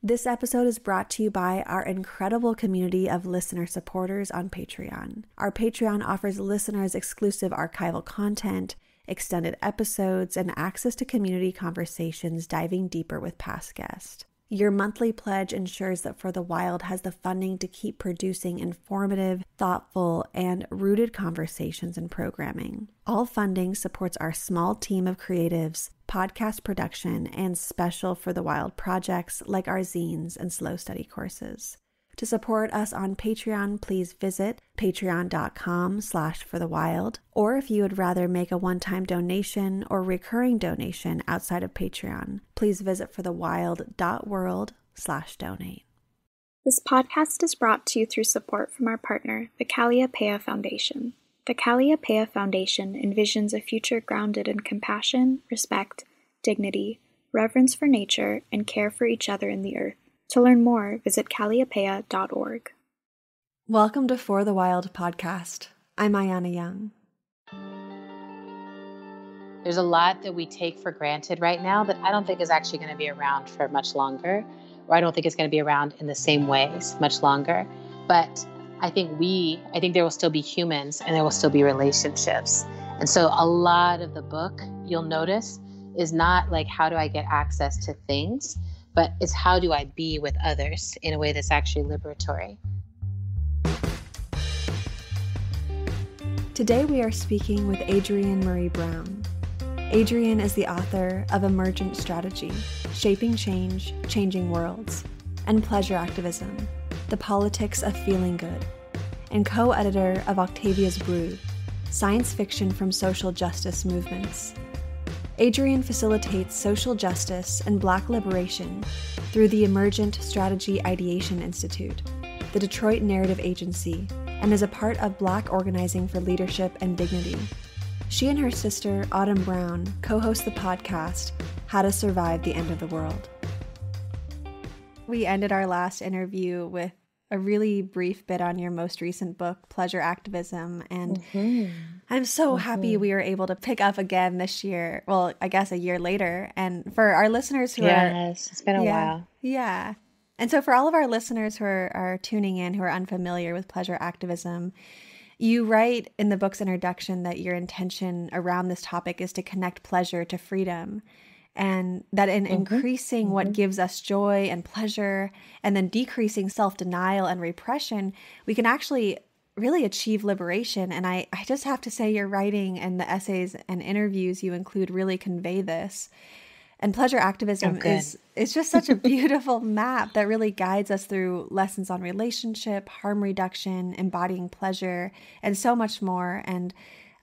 This episode is brought to you by our incredible community of listener supporters on Patreon. Our Patreon offers listeners exclusive archival content, extended episodes, and access to community conversations diving deeper with past guests. Your monthly pledge ensures that For the Wild has the funding to keep producing informative, thoughtful, and rooted conversations and programming. All funding supports our small team of creatives, podcast production, and special For the Wild projects like our zines and slow study courses. To support us on Patreon, please visit patreon.com/forthewild. Or if you would rather make a one-time donation or recurring donation outside of Patreon, please visit forthewild.world/donate. This podcast is brought to you through support from our partner, the Calliopeia Foundation. The Calliopeia Foundation envisions a future grounded in compassion, respect, dignity, reverence for nature, and care for each other and the earth. To learn more, visit calliopeia.org. Welcome to For the Wild podcast. I'm Ayana Young. There's a lot that we take for granted right now that I don't think is actually going to be around for much longer, or I don't think it's going to be around in the same ways much longer. But I think there will still be humans and there will still be relationships. And so a lot of the book, you'll notice, is not like how do I get access to things, but it's how do I be with others in a way that's actually liberatory. Today we are speaking with ADRIENNE Maree Brown. ADRIENNE is the author of Emergent Strategy, Shaping Change, Changing Worlds, and Pleasure Activism, The Politics of Feeling Good, and co-editor of Octavia's Brood, Science Fiction from Social Justice Movements. ADRIENNE facilitates social justice and Black liberation through the Emergent Strategy Ideation Institute, the Detroit Narrative Agency, and is a part of Black Organizing for Leadership and Dignity. She and her sister, Autumn Brown, co-host the podcast, How to Survive the End of the World. We ended our last interview with a really brief bit on your most recent book, Pleasure Activism, and I'm so happy we were able to pick up again this year. Well, I guess a year later. And for our listeners who it's been a while. Yeah. And so for all of our listeners who are tuning in, who are unfamiliar with pleasure activism, you write in the book's introduction that your intention around this topic is to connect pleasure to freedom. And that in increasing what gives us joy and pleasure, and then decreasing self-denial and repression, we can actually really achieve liberation. And I just have to say your writing and the essays and interviews you include really convey this. And pleasure activism is just such a beautiful map that really guides us through lessons on relationship, harm reduction, embodying pleasure, and so much more. And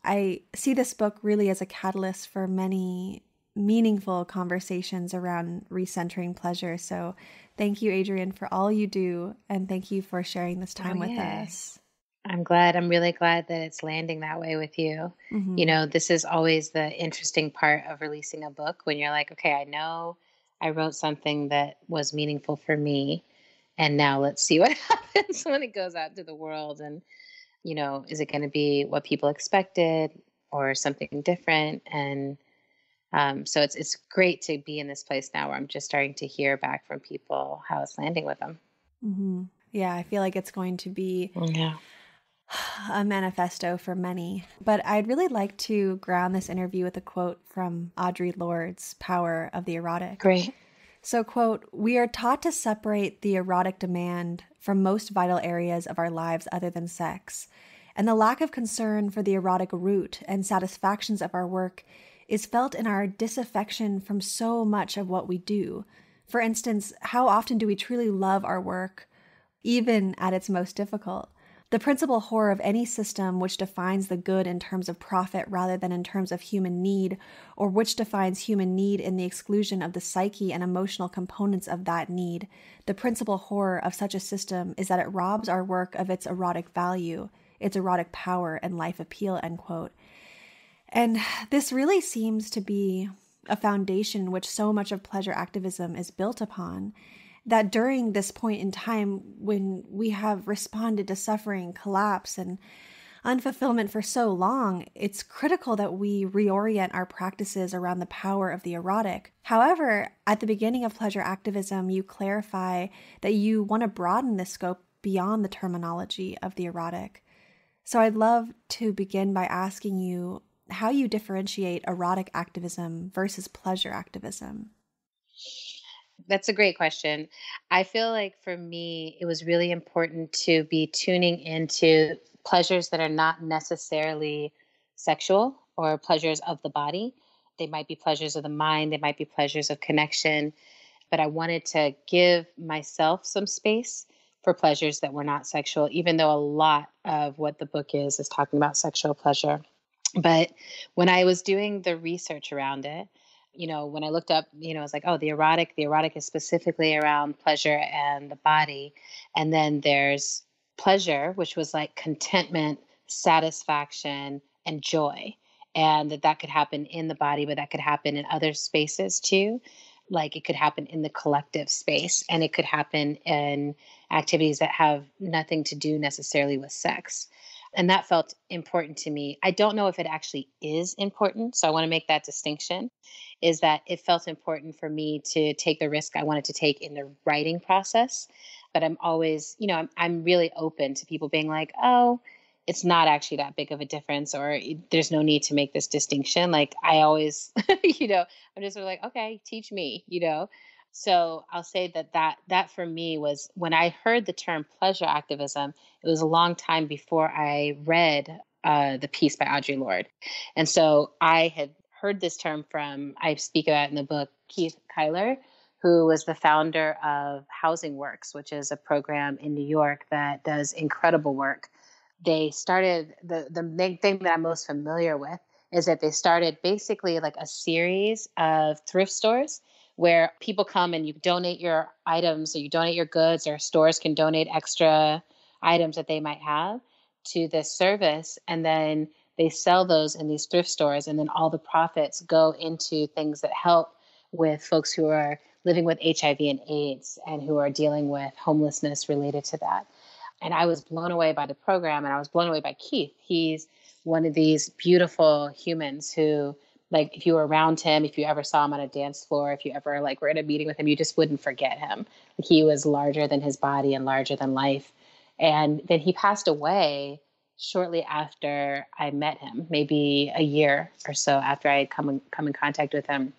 I see this book really as a catalyst for many meaningful conversations around recentering pleasure. So thank you, ADRIENNE, for all you do. And thank you for sharing this time with us. I'm really glad that it's landing that way with you. You know, this is always the interesting part of releasing a book when you're like, okay, I know I wrote something that was meaningful for me. And now let's see what happens when it goes out to the world. And, you know, is it going to be what people expected or something different? And so it's great to be in this place now where I'm just starting to hear back from people how it's landing with them. Yeah, I feel like it's going to be a manifesto for many. But I'd really like to ground this interview with a quote from Audre Lorde's Power of the Erotic. Great. So, quote, "We are taught to separate the erotic demand from most vital areas of our lives other than sex. And the lack of concern for the erotic root and satisfactions of our work is felt in our disaffection from so much of what we do. For instance, how often do we truly love our work, even at its most difficult? The principal horror of any system which defines the good in terms of profit rather than in terms of human need, or which defines human need in the exclusion of the psyche and emotional components of that need, the principal horror of such a system is that it robs our work of its erotic value, its erotic power and life appeal," end quote. And this really seems to be a foundation which so much of pleasure activism is built upon, that during this point in time when we have responded to suffering, collapse, and unfulfillment for so long, it's critical that we reorient our practices around the power of the erotic. However, at the beginning of pleasure activism, you clarify that you want to broaden the scope beyond the terminology of the erotic. So I'd love to begin by asking you how you differentiate erotic activism versus pleasure activism. That's a great question. I feel like for me, it was really important to be tuning into pleasures that are not necessarily sexual or pleasures of the body. They might be pleasures of the mind, they might be pleasures of connection, but I wanted to give myself some space for pleasures that were not sexual, even though a lot of what the book is talking about sexual pleasure. But when I was doing the research around it, when I looked up, I was like, oh, the erotic is specifically around pleasure and the body. And then there's pleasure, which was like contentment, satisfaction, and joy. And that could happen in the body, but that could happen in other spaces too. Like it could happen in the collective space, and it could happen in activities that have nothing to do necessarily with sex. And that felt important to me. I don't know if it actually is important. So I want to make that distinction, is that it felt important for me to take the risk I wanted to take in the writing process. But I'm always, I'm really open to people being like, oh, it's not actually that big of a difference, or there's no need to make this distinction. Like I always, I'm just sort of like, okay, teach me, So I'll say that for me was when I heard the term pleasure activism, it was a long time before I read the piece by Audre Lorde. And so I had heard this term from, I speak about in the book, Keith Kyler, who was the founder of Housing Works, which is a program in New York that does incredible work. They started, the main thing that I'm most familiar with is that they started basically like a series of thrift stores where people come and you donate your items, or you donate your goods, or stores can donate extra items that they might have to this service. And then they sell those in these thrift stores. And then all the profits go into things that help with folks who are living with HIV and AIDS and who are dealing with homelessness related to that. And I was blown away by the program, and I was blown away by Keith. He's one of these beautiful humans who, like, if you were around him, if you ever saw him on a dance floor, if you ever were in a meeting with him, you just wouldn't forget him. He was larger than his body and larger than life. And then he passed away shortly after I met him, maybe a year or so after I had come in contact with him.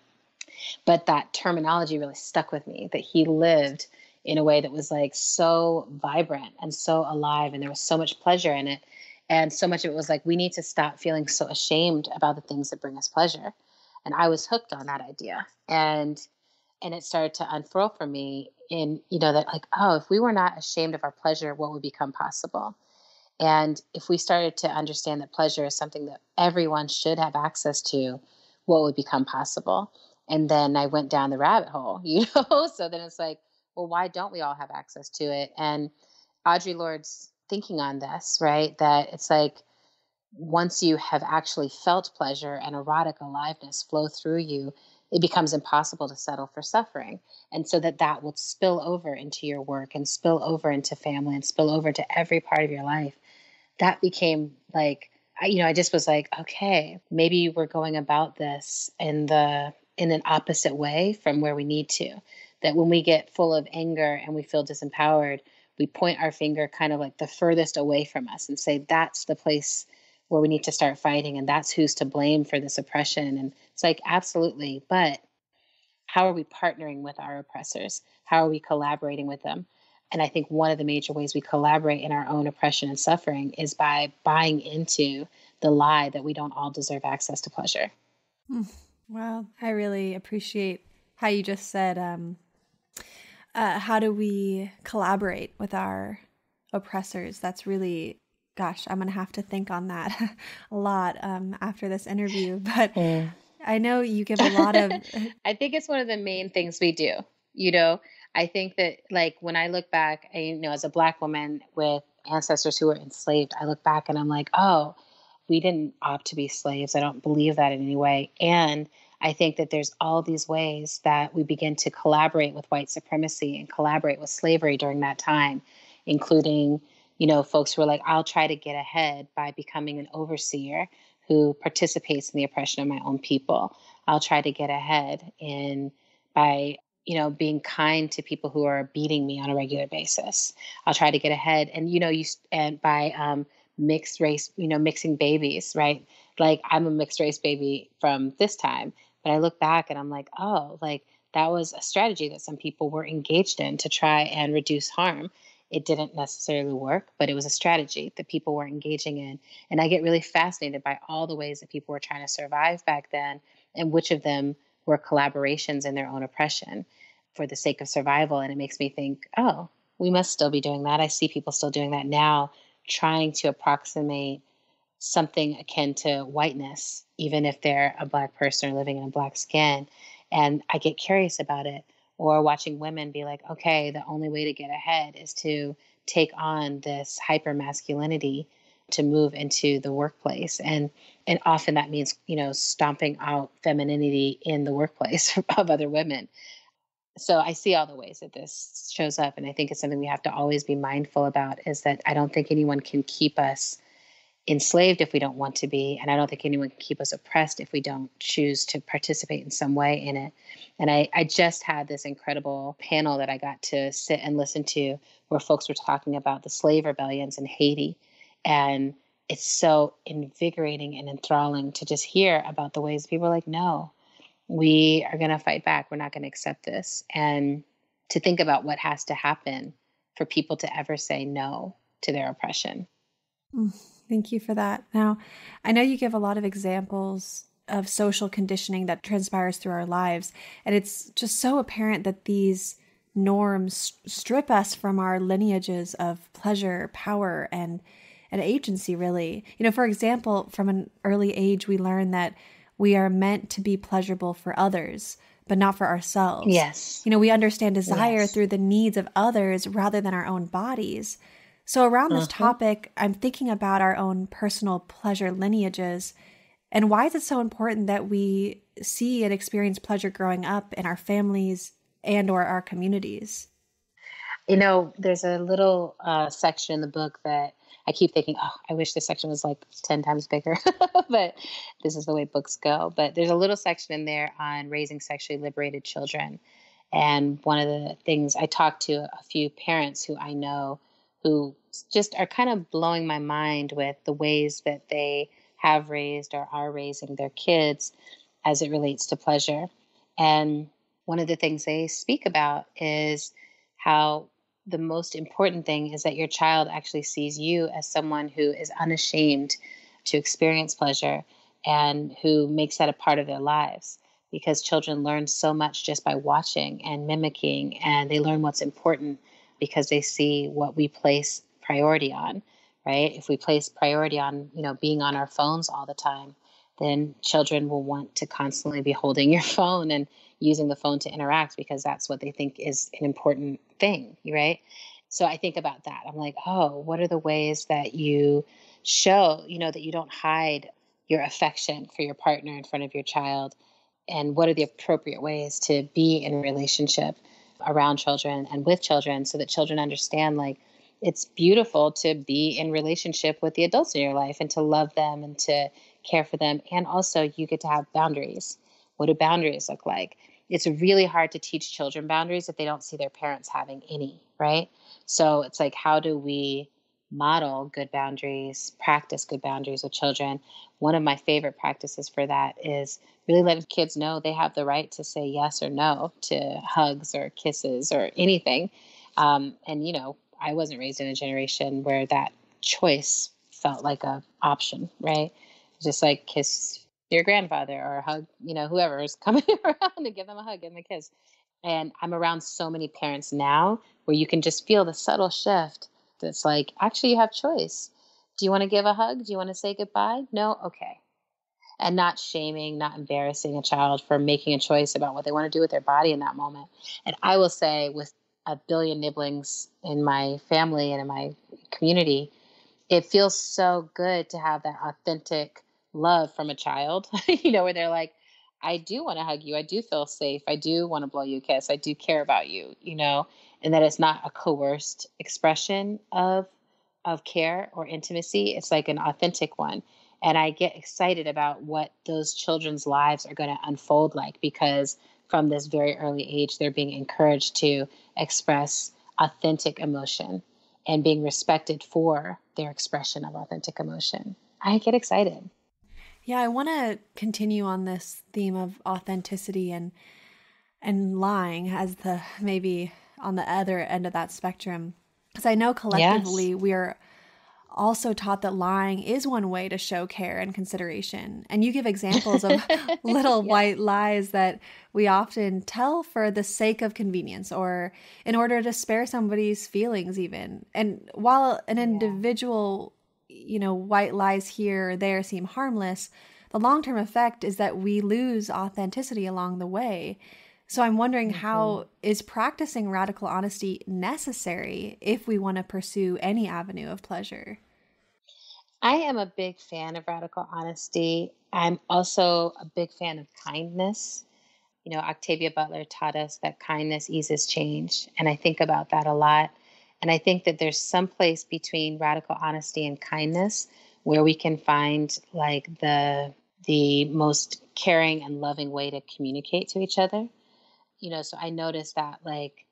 But that terminology really stuck with me, that he lived in a way that was so vibrant and so alive, and there was so much pleasure in it. And so much of it was we need to stop feeling so ashamed about the things that bring us pleasure. And I was hooked on that idea. And it started to unfurl for me in, that if we were not ashamed of our pleasure, what would become possible? And if we started to understand that pleasure is something that everyone should have access to, what would become possible? And then I went down the rabbit hole, So then it's well, why don't we all have access to it? And Audre Lorde's thinking on this, right? That it's once you have actually felt pleasure and erotic aliveness flow through you, it becomes impossible to settle for suffering. And so that will spill over into your work and spill over into family and spill over to every part of your life. That became I just was okay, maybe we're going about this in an opposite way from where we need to. That when we get full of anger and we feel disempowered, we point our finger kind of the furthest away from us and say, that's the place where we need to start fighting. And that's who's to blame for this oppression. And it's absolutely. But how are we partnering with our oppressors? How are we collaborating with them? And I think one of the major ways we collaborate in our own oppression and suffering is by buying into the lie that we don't all deserve access to pleasure. Wow. I really appreciate how you just said, how do we collaborate with our oppressors? That's really, gosh, I'm going to have to think on that a lot after this interview. But I know you give a lot of... I think it's one of the main things we do. I think that when I look back, as a Black woman with ancestors who were enslaved, I look back and I'm oh, we didn't opt to be slaves. I don't believe that in any way. And I think that there's all these ways that we begin to collaborate with white supremacy and collaborate with slavery during that time, including folks who are like, I'll try to get ahead by becoming an overseer who participates in the oppression of my own people. I'll try to get ahead by being kind to people who are beating me on a regular basis. I'll try to get ahead and by mixed race, mixing babies, right? Like I'm a mixed race baby from this time, but I look back and I'm like, oh, like that was a strategy that some people were engaged in to try and reduce harm. It didn't necessarily work, but it was a strategy that people were engaging in. And I get really fascinated by all the ways that people were trying to survive back then and which of them were collaborations in their own oppression for the sake of survival. And it makes me think, oh, we must still be doing that. I see people still doing that now, trying to approximate something akin to whiteness, even if they're a Black person or living in a Black skin. And I get curious about it. Or watching women be like, okay, the only way to get ahead is to take on this hyper masculinity to move into the workplace. And often that means, stomping out femininity in the workplace of other women. So I see all the ways that this shows up. And I think it's something we have to always be mindful about, is that I don't think anyone can keep us enslaved if we don't want to be. And I don't think anyone can keep us oppressed if we don't choose to participate in some way in it. And I just had this incredible panel that I got to sit and listen to where folks were talking about the slave rebellions in Haiti. And it's so invigorating and enthralling to just hear about the ways people are like, no, we are going to fight back. We're not going to accept this. And to think about what has to happen for people to ever say no to their oppression. Thank you for that. Now, I know you give a lot of examples of social conditioning that transpires through our lives, and it's just so apparent that these norms strip us from our lineages of pleasure, power, and agency, really. For example, from an early age, we learn that we are meant to be pleasurable for others, but not for ourselves. Yes. We understand desire through the needs of others rather than our own bodies. So around this topic, I'm thinking about our own personal pleasure lineages, and why is it so important that we see and experience pleasure growing up in our families and or our communities? There's a little section in the book that I keep thinking, oh, I wish this section was like 10 times bigger, but this is the way books go. But there's a little section in there on raising sexually liberated children. And one of the things I talked to a few parents who I know who just are kind of blowing my mind with the ways that they have raised or are raising their kids as it relates to pleasure. And one of the things they speak about is how the most important thing is that your child actually sees you as someone who is unashamed to experience pleasure and who makes that a part of their lives. Because children learn so much just by watching and mimicking, and they learn what's important because they see what we place priority on, right? If we place priority on, being on our phones all the time, then children will want to constantly be holding your phone and using the phone to interact because that's what they think is an important thing, right? So I think about that. I'm like, oh, what are the ways that you show, that you don't hide your affection for your partner in front of your child? And what are the appropriate ways to be in a relationship around children and with children so that children understand, like, it's beautiful to be in relationship with the adults in your life and to love them and to care for them. And also you get to have boundaries. What do boundaries look like? It's really hard to teach children boundaries if they don't see their parents having any, right? So it's like, how do we model good boundaries, practice good boundaries with children? One of my favorite practices for that is really letting kids know they have the right to say yes or no to hugs or kisses or anything. I wasn't raised in a generation where that choice felt like an option, right? Just like kiss your grandfather or hug, whoever is coming around to give them a hug and a kiss. And I'm around so many parents now where you can just feel the subtle shift. That's like, actually, you have choice. Do you want to give a hug? Do you want to say goodbye? No? Okay. And not shaming, not embarrassing a child for making a choice about what they want to do with their body in that moment. And I will say, with a billion nibblings in my family and in my community, it feels so good to have that authentic love from a child, where they're like, I do want to hug you. I do feel safe. I do want to blow you a kiss. I do care about you, and that it's not a coerced expression of of care or intimacy, it's like an authentic one. And I get excited about what those children's lives are going to unfold like, because from this very early age, they're being encouraged to express authentic emotion and being respected for their expression of authentic emotion. I get excited. Yeah, I want to continue on this theme of authenticity and lying as the maybe on the other end of that spectrum. Because I know collectively we are also taught that lying is one way to show care and consideration. And you give examples of little white lies that we often tell for the sake of convenience or in order to spare somebody's feelings even. And while an individual, white lies here or there seem harmless, the long-term effect is that we lose authenticity along the way. So I'm wondering, how is practicing radical honesty necessary if we want to pursue any avenue of pleasure? I am a big fan of radical honesty. I'm also a big fan of kindness. Octavia Butler taught us that kindness eases change. And I think about that a lot. And I think that there's some place between radical honesty and kindness where we can find like the most caring and loving way to communicate to each other. So I noticed that like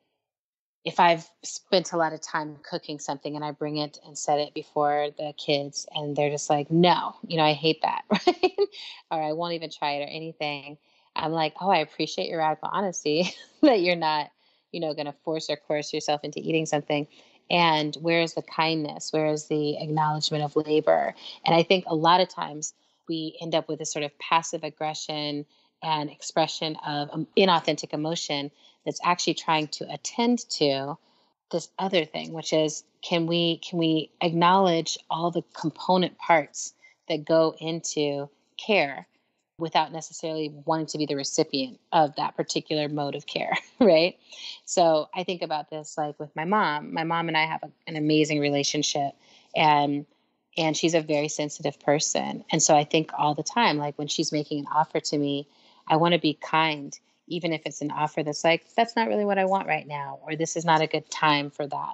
if I've spent a lot of time cooking something and I bring it and set it before the kids and they're just like, no, I hate that, right? Or I won't even try it or anything. I'm like, oh, I appreciate your radical honesty that you're not, going to force or coerce yourself into eating something. And where's the kindness? Where's the acknowledgement of labor? And I think a lot of times we end up with this sort of passive aggression and expression of inauthentic emotion that's actually trying to attend to this other thing, which is, can we acknowledge all the component parts that go into care without necessarily wanting to be the recipient of that particular mode of care, right? So I think about this like with my mom. My mom and I have an amazing relationship, and she's a very sensitive person. And so I think all the time, like when she's making an offer to me, I want to be kind, even if it's an offer that's like, that's not really what I want right now, or this is not a good time for that.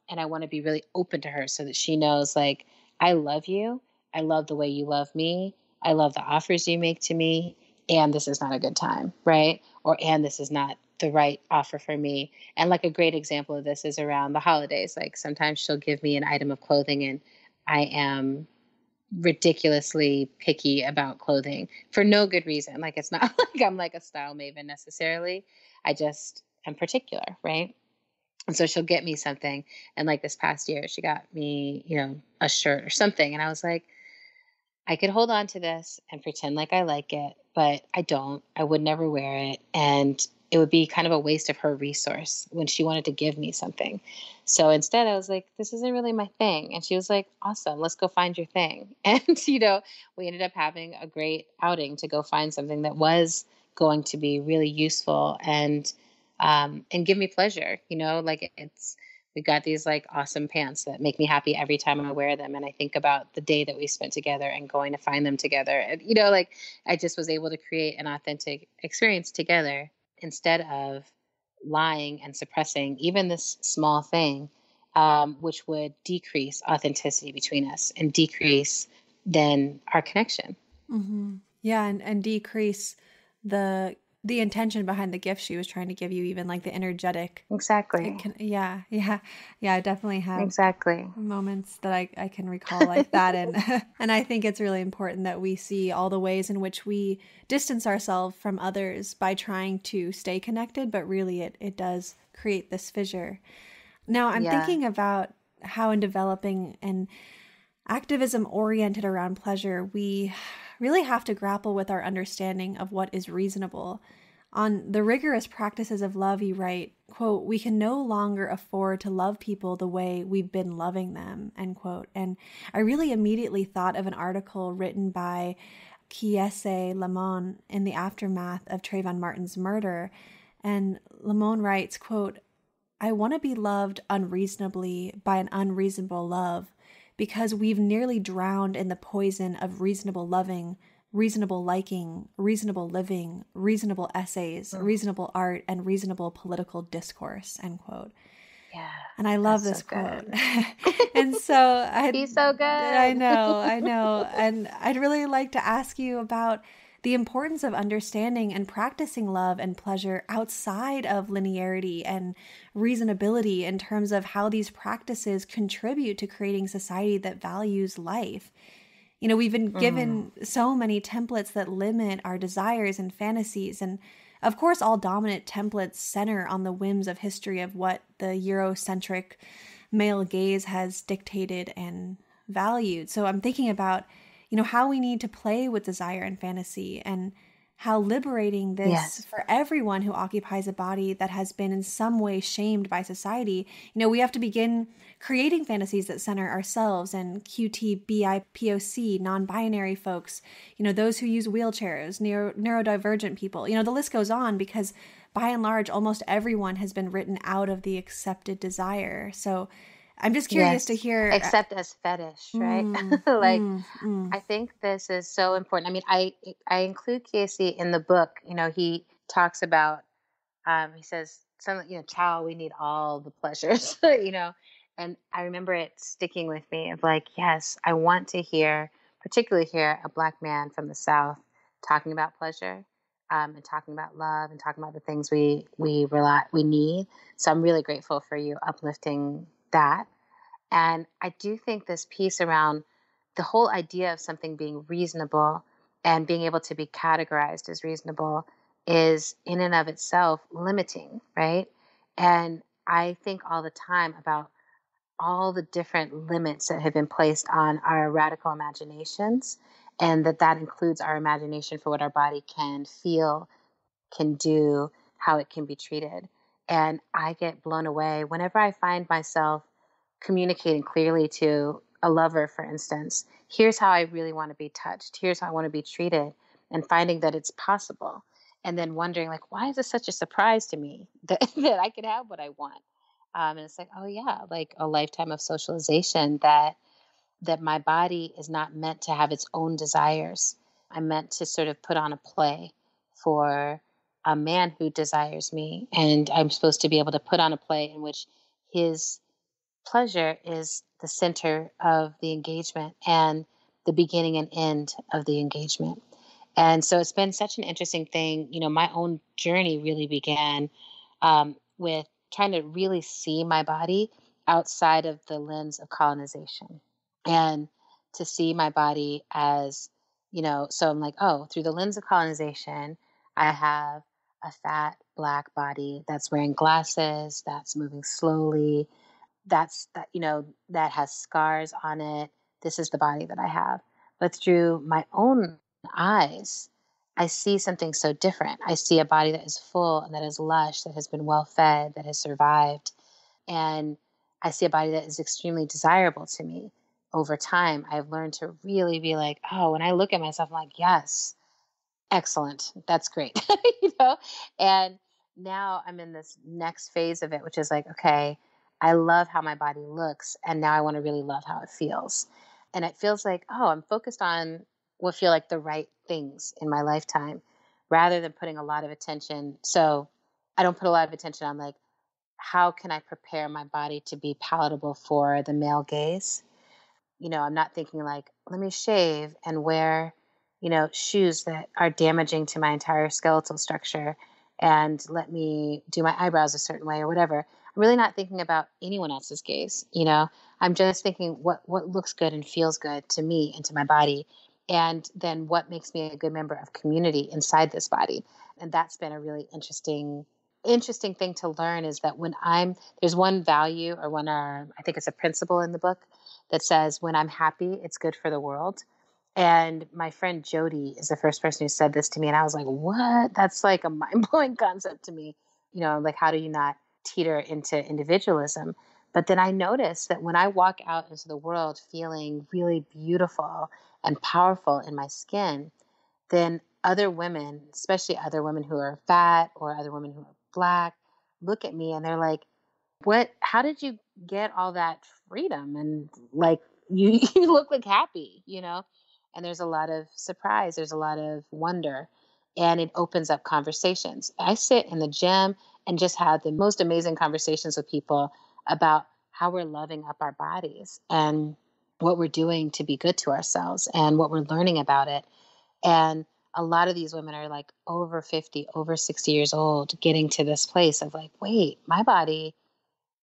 And I want to be really open to her so that she knows, like, I love you. I love the way you love me. I love the offers you make to me. And this is not a good time, right? And this is not the right offer for me. And like a great example of this is around the holidays. Like sometimes she'll give me an item of clothing and I am ridiculously picky about clothing for no good reason. Like it's not like I'm like a style maven necessarily. I just am particular, right? And so she'll get me something. And like this past year, she got me, a shirt or something. And I was like, I could hold on to this and pretend like I like it, but I don't. I would never wear it. And it would be kind of a waste of her resource when she wanted to give me something. So instead I was like, this isn't really my thing. And she was like, awesome, let's go find your thing. And, we ended up having a great outing to go find something that was going to be really useful and give me pleasure. We've got these like awesome pants that make me happy every time I wear them. And I think about the day that we spent together and going to find them together. And, I just was able to create an authentic experience together instead of lying and suppressing even this small thing, which would decrease authenticity between us and decrease then our connection. Mm-hmm. Yeah. And decrease the intention behind the gift she was trying to give you, even like the energetic. Exactly. I definitely have exactly moments that I can recall like that. And I think it's really important that we see all the ways in which we distance ourselves from others by trying to stay connected, but really it does create this fissure. Now I'm thinking about how in developing an activism oriented around pleasure, we really have to grapple with our understanding of what is reasonable. On the rigorous practices of love, you write, quote, "We can no longer afford to love people the way we've been loving them," end quote. And I really immediately thought of an article written by Kiese Lamon in the aftermath of Trayvon Martin's murder. And Lamon writes, quote, "I want to be loved unreasonably by an unreasonable love, because we've nearly drowned in the poison of reasonable loving, reasonable liking, reasonable living, reasonable essays, reasonable art, and reasonable political discourse," end quote. Yeah. And I love That's this so quote. good. And so He's so I good. know, I know. And I'd really like to ask you about the importance of understanding and practicing love and pleasure outside of linearity and reasonability in terms of how these practices contribute to creating society that values life. You know, we've been given so many templates that limit our desires and fantasies. And of course, all dominant templates center on the whims of history of what the Eurocentric male gaze has dictated and valued. So I'm thinking about, you know, how we need to play with desire and fantasy and how liberating this for everyone who occupies a body that has been in some way shamed by society. You know, we have to begin creating fantasies that center ourselves and QT, non-binary folks, you know, those who use wheelchairs, neurodivergent people, you know, the list goes on, because by and large, almost everyone has been written out of the accepted desire. So I'm just curious to hear. Except as fetish, right? I think this is so important. I mean, I include Casey in the book. You know, he talks about, he says, child, we need all the pleasures, you know. And I remember it sticking with me of like, yes, I want to particularly hear a Black man from the South talking about pleasure, and talking about love and talking about the things we need. So I'm really grateful for you uplifting that. And I do think this piece around the whole idea of something being reasonable and being able to be categorized as reasonable is in and of itself limiting, right? And I think all the time about all the different limits that have been placed on our radical imaginations, and that includes our imagination for what our body can feel, can do, how it can be treated. And I get blown away whenever I find myself communicating clearly to a lover, for instance, here's how I really want to be touched. Here's how I want to be treated, and finding that it's possible. And then wondering, like, why is this such a surprise to me that I could have what I want? And it's like, oh yeah, like a lifetime of socialization that my body is not meant to have its own desires. I'm meant to sort of put on a play for a man who desires me. And I'm supposed to be able to put on a play in which his pleasure is the center of the engagement and the beginning and end of the engagement. And so it's been such an interesting thing. You know, my own journey really began with trying to really see my body outside of the lens of colonization, and to see my body as, you know, so I'm like, oh, through the lens of colonization, I have a fat Black body that's wearing glasses, that's moving slowly, that has scars on it. This is the body that I have. But through my own eyes, I see something so different. I see a body that is full and that is lush, that has been well fed, that has survived. And I see a body that is extremely desirable to me. Over time, I've learned to really be like, oh, when I look at myself, I'm like, yes, excellent. That's great. And now I'm in this next phase of it, which is like, okay, I love how my body looks, and now I want to really love how it feels. And it feels like, oh, I'm focused on what feel like the right things in my lifetime, rather than putting a lot of attention. So I don't put a lot of attention on like, how can I prepare my body to be palatable for the male gaze? You know, I'm not thinking like, let me shave and wear, shoes that are damaging to my entire skeletal structure, and let me do my eyebrows a certain way or whatever. I'm really not thinking about anyone else's gaze. I'm just thinking what looks good and feels good to me and to my body. And then what makes me a good member of community inside this body. And that's been a really interesting thing to learn, is that when there's one value, or I think it's a principle in the book that says, when I'm happy, it's good for the world. And my friend Jody is the first person who said this to me. And I was like, what? That's like a mind-blowing concept to me. Like, how do you not teeter into individualism? But then I noticed that when I walk out into the world feeling really beautiful and powerful in my skin, then other women, especially other women who are fat or other women who are Black, look at me and they're like, how did you get all that freedom? And like, you look like happy, and there's a lot of surprise. There's a lot of wonder, and it opens up conversations. I sit in the gym and just have the most amazing conversations with people. about how we're loving up our bodies and what we're doing to be good to ourselves and what we're learning about it. And a lot of these women are like over 50, over 60 years old, getting to this place of like, wait, my body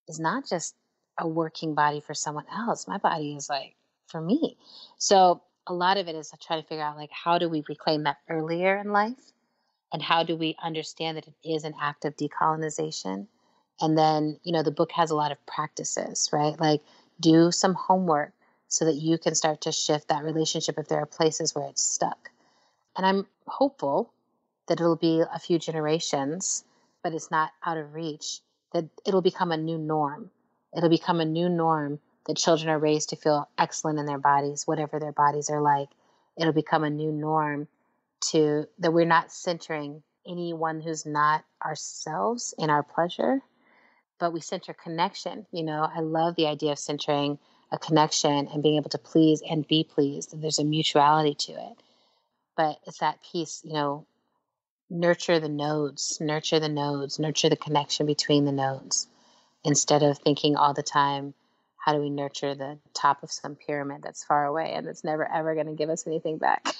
is not just a working body for someone else. My body is like for me. So a lot of it is to try to figure out like, how do we reclaim that earlier in life? And how do we understand that it is an act of decolonization? And then, the book has a lot of practices, right? Like do some homework so that you can start to shift that relationship if there are places where it's stuck. And I'm hopeful that it'll be a few generations, but it's not out of reach, that it'll become a new norm. It'll become a new norm that children are raised to feel excellent in their bodies, whatever their bodies are like. It'll become a new norm that we're not centering anyone who's not ourselves in our pleasure, but we center connection. I love the idea of centering a connection and being able to please and be pleased. There's a mutuality to it. But it's that piece, nurture the nodes, nurture the connection between the nodes, instead of thinking all the time, how do we nurture the top of some pyramid that's far away and that's never, ever going to give us anything back?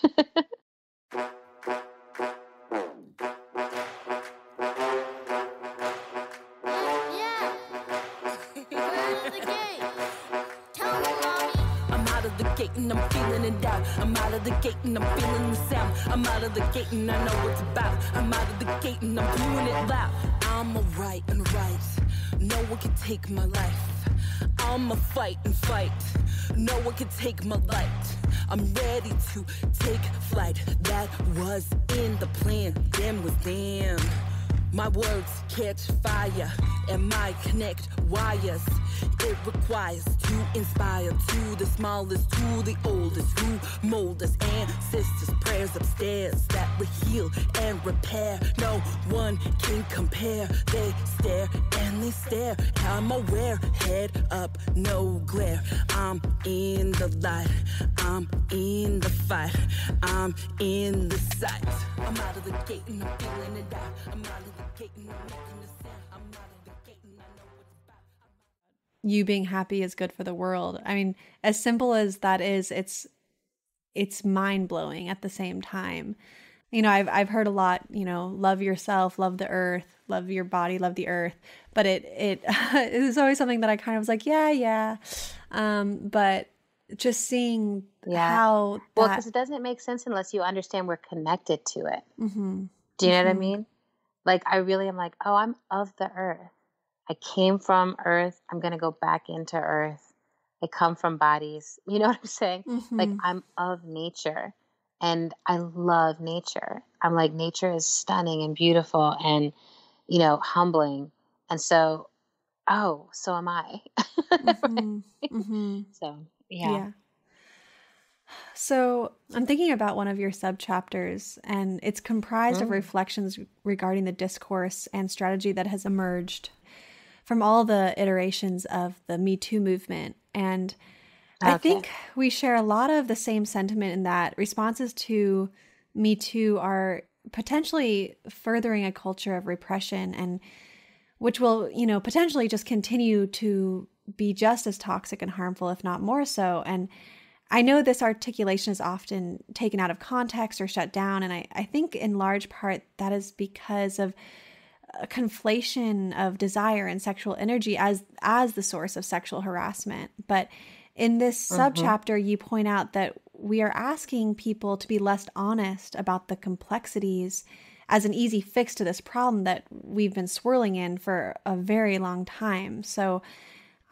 And I'm feeling it out. I'm out of the gate and I'm feeling the sound. I'm out of the gate and I know what it's about. I'm out of the gate and I'm doing it loud. I'm alright and right. No one can take my life. I'ma fight and fight. No one can take my light. I'm ready to take flight. That was in the plan. Damn was damn. My words catch fire and my connect wires. It requires to inspire to the smallest, to the oldest, who mold us ancestors, prayers upstairs that we heal and repair. No one can compare. They stare and they stare. I'm aware, head up, no glare. I'm in the light. I'm in the fight. I'm in the sight. I'm out of the gate and I'm feeling it out. I'm out of the gate and I'm making a sound. I'm out of the gate and I know what's about. You being happy is good for the world. I mean, as simple as that is, it's mind-blowing at the same time. I've heard a lot, love yourself, love the earth, love your body, love the earth. But it is always something that I kind of was like, yeah. But just seeing how well, because it doesn't make sense unless you understand we're connected to it. Mm-hmm. Do you know what I mean? Like, I really am like, oh, I'm of the earth. I came from earth. I'm going to go back into earth. I come from bodies. You know what I'm saying? Mm-hmm. Like, I'm of nature and I love nature. I'm like, nature is stunning and beautiful and, humbling. And so, so am I. Mm-hmm. Mm-hmm. So, yeah. So I'm thinking about one of your subchapters, and it's comprised of reflections regarding the discourse and strategy that has emerged from all the iterations of the Me Too movement. And I think we share a lot of the same sentiment in that responses to Me Too are potentially furthering a culture of repression, and which will, potentially just continue to be just as toxic and harmful, if not more so. And I know this articulation is often taken out of context or shut down, and I think in large part that is because of a conflation of desire and sexual energy as the source of sexual harassment. But in this subchapter, you point out that we are asking people to be less honest about the complexities as an easy fix to this problem that we've been swirling in for a very long time. So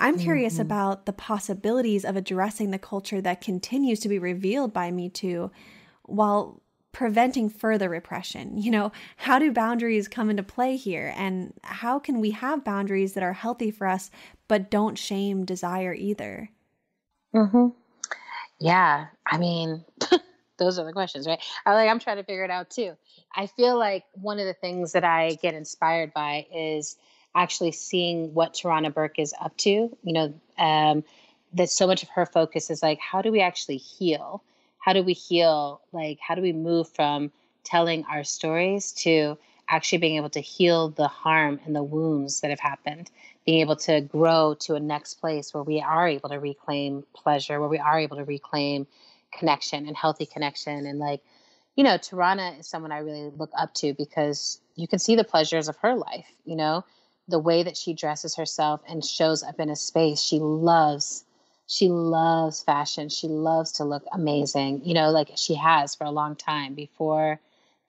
I'm curious about the possibilities of addressing the culture that continues to be revealed by Me Too while preventing further repression. How do boundaries come into play here? And how can we have boundaries that are healthy for us, but don't shame desire either? Yeah. I mean, those are the questions, right? I'm trying to figure it out too. I feel like one of the things that I get inspired by is actually seeing what Tarana Burke is up to. That so much of her focus is like, how do we actually heal? How do we heal? Like, how do we move from telling our stories to actually being able to heal the harm and the wounds that have happened? being able to grow to a next place where we are able to reclaim pleasure, where we are able to reclaim connection and healthy connection. And like, you know, Tarana is someone I really look up to because you can see the pleasures of her life, you know, the way that she dresses herself and shows up in a space. She loves fashion. She loves to look amazing, you know, like she has for a long time. Before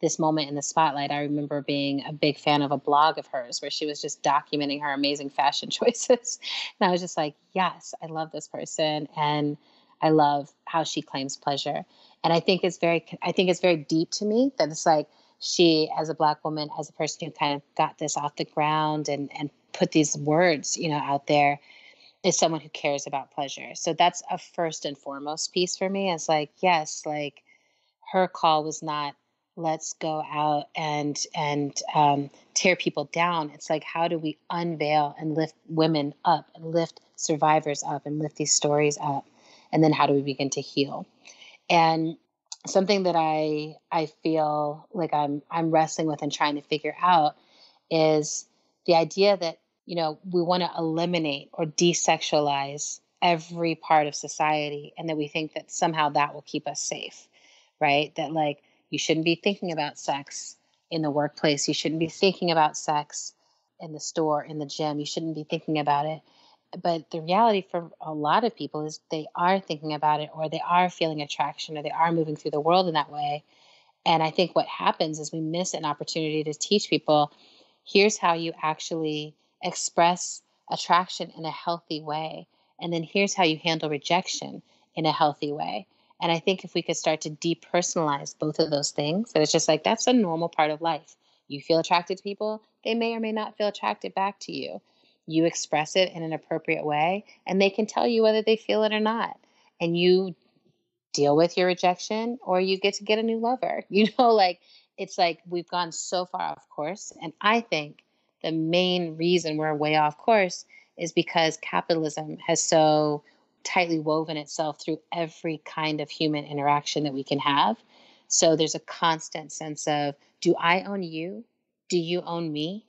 this moment in the spotlight, I remember being a big fan of a blog of hers where she was just documenting her amazing fashion choices. And I was just like, yes, I love this person. And I love how she claims pleasure. And I think it's very deep to me that it's like she, as a Black woman, as a person who kind of got this off the ground and put these words, you know, out there, is someone who cares about pleasure. So that's a first and foremost piece for me. It's like, yes, like her call was not, let's go out and tear people down. It's like, how do we unveil and lift women up and lift survivors up and lift these stories up? And then how do we begin to heal? And something that I feel like I'm wrestling with and trying to figure out is the idea that, you know, we want to eliminate or desexualize every part of society, and that we think that somehow that will keep us safe, right? That like, you shouldn't be thinking about sex in the workplace. You shouldn't be thinking about sex in the store, in the gym. You shouldn't be thinking about it. But the reality for a lot of people is they are thinking about it, or they are feeling attraction, or they are moving through the world in that way. And I think what happens is we miss an opportunity to teach people, here's how you actually express attraction in a healthy way. And then here's how you handle rejection in a healthy way. And I think if we could start to depersonalize both of those things, that it's just like, that's a normal part of life. You feel attracted to people, they may or may not feel attracted back to you. You express it in an appropriate way, and they can tell you whether they feel it or not. And you deal with your rejection, or you get to get a new lover. You know, like, it's like we've gone so far off course. And I think the main reason we're way off course is because capitalism has so tightly woven itself through every kind of human interaction that we can have. So there's a constant sense of, do I own you? Do you own me?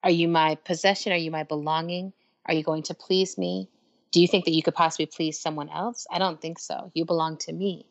Are you my possession? Are you my belonging? Are you going to please me? Do you think that you could possibly please someone else? I don't think so. You belong to me.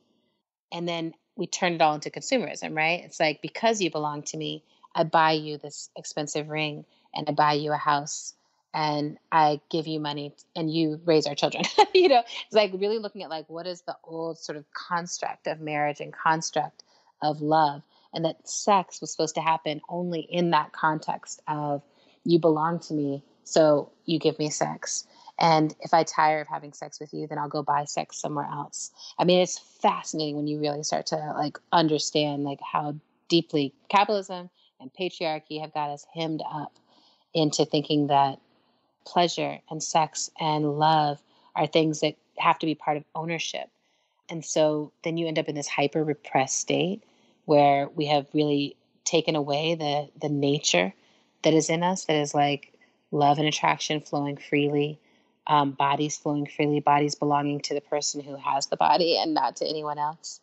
And then we turn it all into consumerism, right? It's like, because you belong to me, I buy you this expensive ring, and I buy you a house, and I give you money, and you raise our children. You know, it's like really looking at like, what is the old sort of construct of marriage and construct of love, and that sex was supposed to happen only in that context of, you belong to me, so you give me sex. And if I tire of having sex with you, then I'll go buy sex somewhere else. I mean, it's fascinating when you really start to like understand like how deeply capitalism and patriarchy have got us hemmed up into thinking that pleasure and sex and love are things that have to be part of ownership. And so then you end up in this hyper repressed state where we have really taken away the nature that is in us, that is like love and attraction flowing freely, bodies flowing freely, bodies belonging to the person who has the body and not to anyone else.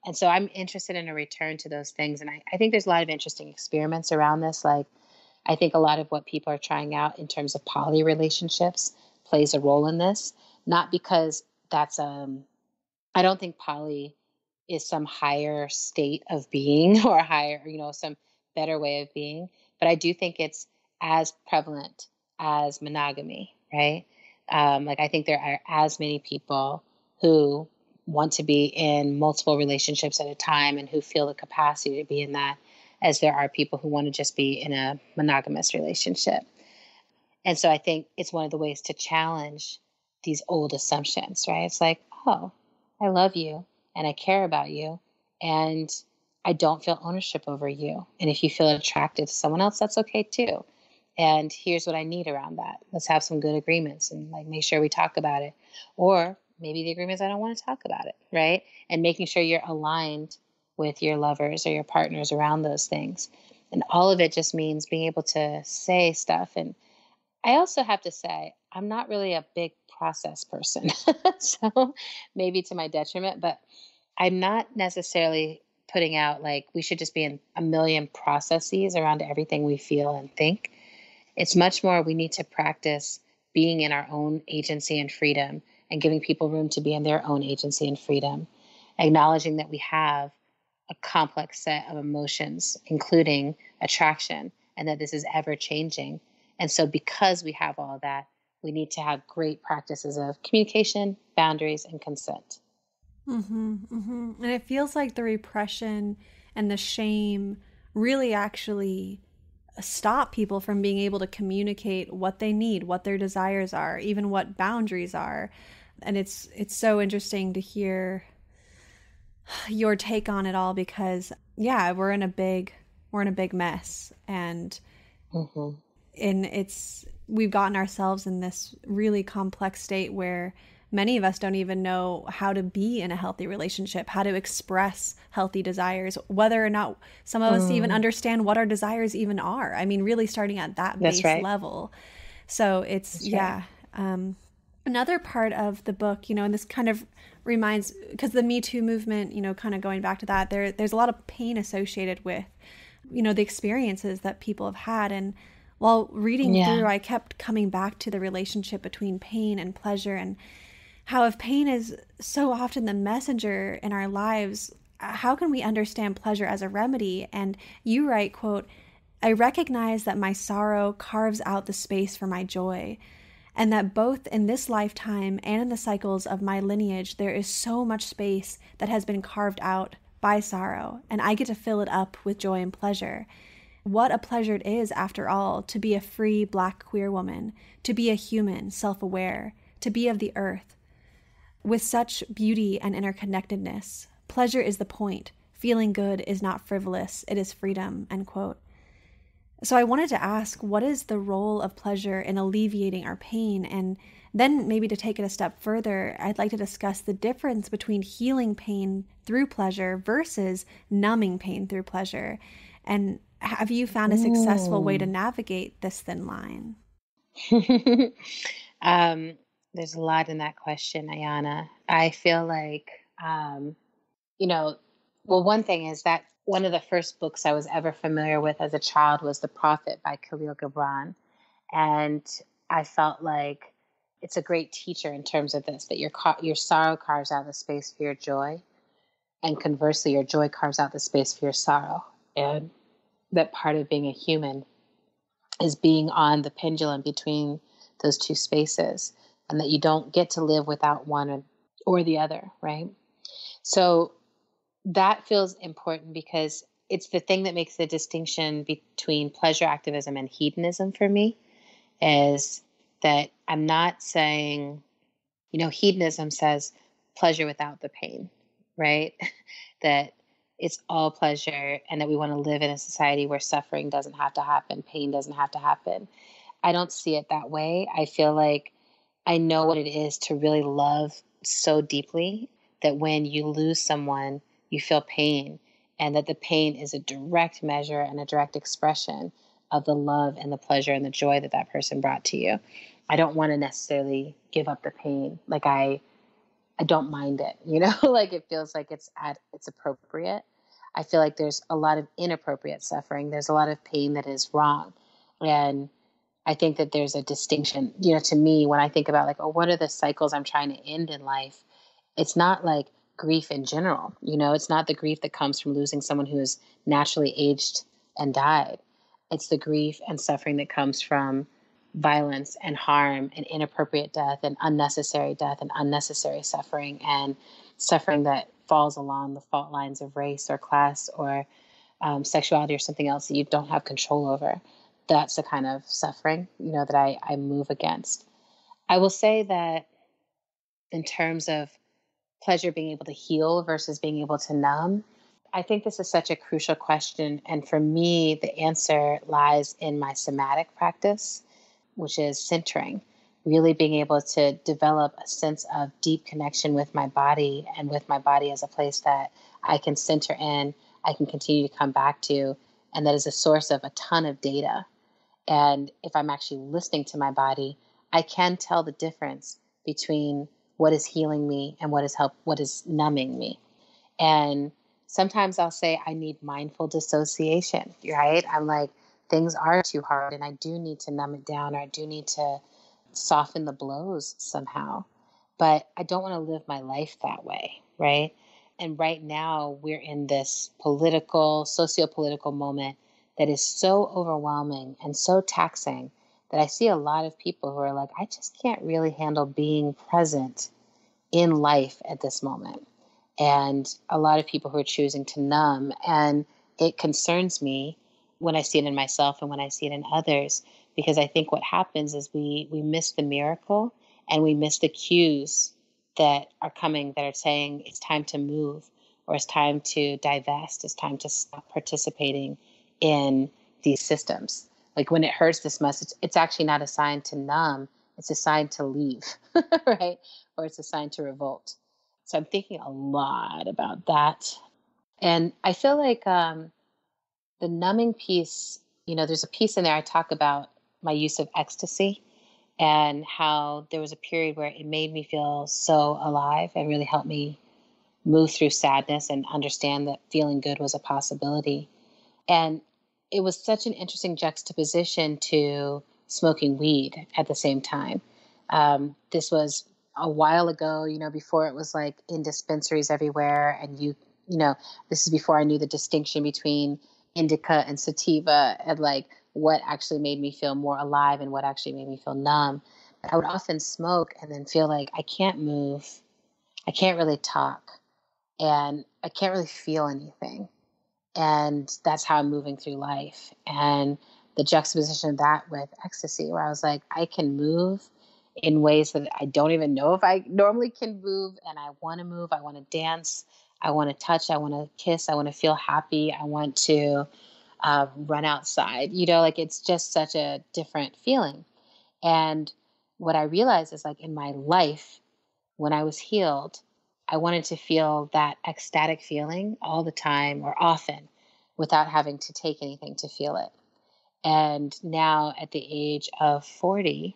And so I'm interested in a return to those things. And I think there's a lot of interesting experiments around this. Like, I think a lot of what people are trying out in terms of poly relationships plays a role in this, not because that's, I don't think poly is some higher state of being or higher, you know, some better way of being. But I do think it's as prevalent as monogamy, right? Like, I think there are as many people who want to be in multiple relationships at a time and who feel the capacity to be in that, as there are people who want to just be in a monogamous relationship. And so I think it's one of the ways to challenge these old assumptions, right? It's like, oh, I love you and I care about you, and I don't feel ownership over you. And if you feel attracted to someone else, that's okay too. And here's what I need around that. Let's have some good agreements and like make sure we talk about it. Or maybe the agreement is I don't want to talk about it, right? And making sure you're aligned with your lovers or your partners around those things. And all of it just means being able to say stuff. And I also have to say, I'm not really a big process person. So maybe to my detriment, but I'm not necessarily putting out like we should just be in a million processes around everything we feel and think. It's much more we need to practice being in our own agency and freedom and giving people room to be in their own agency and freedom, acknowledging that we have a complex set of emotions, including attraction, and that this is ever changing. And so because we have all that, we need to have great practices of communication, boundaries, and consent. And it feels like the repression and the shame really actually stop people from being able to communicate what they need, what their desires are, even what boundaries are. And it's so interesting to hear your take on it all, because we're in a big mess, and we've gotten ourselves in this really complex state where many of us don't even know how to be in a healthy relationship, how to express healthy desires, whether or not some of us even understand what our desires even are. I mean, really starting at that base level. So it's, another part of the book, and this kind of reminds, because the Me Too movement, kind of going back to that, there's a lot of pain associated with, the experiences that people have had. And while reading through, I kept coming back to the relationship between pain and pleasure, and how if pain is so often the messenger in our lives, how can we understand pleasure as a remedy? And you write, quote, "I recognize that my sorrow carves out the space for my joy, and that both in this lifetime and in the cycles of my lineage, there is so much space that has been carved out by sorrow, and I get to fill it up with joy and pleasure. What a pleasure it is, after all, to be a free Black queer woman, to be a human, self-aware, to be of the earth. With such beauty and interconnectedness, pleasure is the point. Feeling good is not frivolous, it is freedom," end quote. So I wanted to ask, what is the role of pleasure in alleviating our pain? And then maybe to take it a step further, I'd like to discuss the difference between healing pain through pleasure versus numbing pain through pleasure. And have you found a successful way to navigate this thin line? There's a lot in that question, Ayana. I feel like, one thing is that one of the first books I was ever familiar with as a child was The Prophet by Khalil Gibran. And I felt like it's a great teacher in terms of this, that your sorrow carves out the space for your joy. And conversely, your joy carves out the space for your sorrow. And that part of being a human is being on the pendulum between those two spaces, and that you don't get to live without one or the other, right? So that feels important because it's the thing that makes the distinction between pleasure activism and hedonism for me, is that I'm not saying, hedonism says pleasure without the pain, right? That it's all pleasure, and that we want to live in a society where suffering doesn't have to happen, pain doesn't have to happen. I don't see it that way. I feel like I know what it is to really love so deeply that when you lose someone, you feel pain, and that the pain is a direct measure and a direct expression of the love and the pleasure and the joy that that person brought to you. I don't want to necessarily give up the pain. Like I don't mind it, like it feels like it's appropriate. I feel like there's a lot of inappropriate suffering. There's a lot of pain that is wrong. And I think that there's a distinction, to me, when I think about what are the cycles I'm trying to end in life? It's not like grief in general. It's not the grief that comes from losing someone who is naturally aged and died. It's the grief and suffering that comes from violence and harm and inappropriate death and unnecessary suffering, and suffering that falls along the fault lines of race or class or sexuality or something else that you don't have control over. That's the kind of suffering, that I move against. I will say that in terms of pleasure being able to heal versus being able to numb, I think this is such a crucial question. And for me, the answer lies in my somatic practice, which is centering, really being able to develop a sense of deep connection with my body, and with my body as a place that I can center in, I can continue to come back to, and that is a source of a ton of data. And if I'm actually listening to my body, I can tell the difference between what is healing me and what is numbing me. And sometimes I'll say I need mindful dissociation, right? I'm like things are too hard and I do need to numb it down, or I do need to soften the blows somehow. But I don't want to live my life that way, right? And right now we're in this political, socio-political moment that is so overwhelming and so taxing that I see a lot of people who are like, I just can't really handle being present in life at this moment. And a lot of people who are choosing to numb. And it concerns me when I see it in myself and when I see it in others, because I think what happens is we miss the miracle and we miss the cues that are coming that are saying it's time to move, or it's time to divest, it's time to stop participating in these systems. Like when it hurts this much, it's actually not a sign to numb, it's a sign to leave, right? Or it's a sign to revolt. So I'm thinking a lot about that. And I feel like the numbing piece, there's a piece in there I talk about my use of ecstasy and how there was a period where it made me feel so alive and really helped me move through sadness and understand that feeling good was a possibility. And it was such an interesting juxtaposition to smoking weed at the same time. This was a while ago, before it was like in dispensaries everywhere. And this is before I knew the distinction between indica and sativa and like what actually made me feel more alive and what actually made me feel numb. But I would often smoke and then feel like I can't move. I can't really talk and I can't really feel anything. And that's how I'm moving through life. And the juxtaposition of that with ecstasy, where I was like, I can move in ways that I don't even know if I normally can move. And I want to move. I want to dance. I want to touch. I want to kiss. I want to feel happy. I want to run outside. Like it's just such a different feeling. And what I realized is like in my life, when I was healed, I wanted to feel that ecstatic feeling all the time or often without having to take anything to feel it. And now at the age of 40,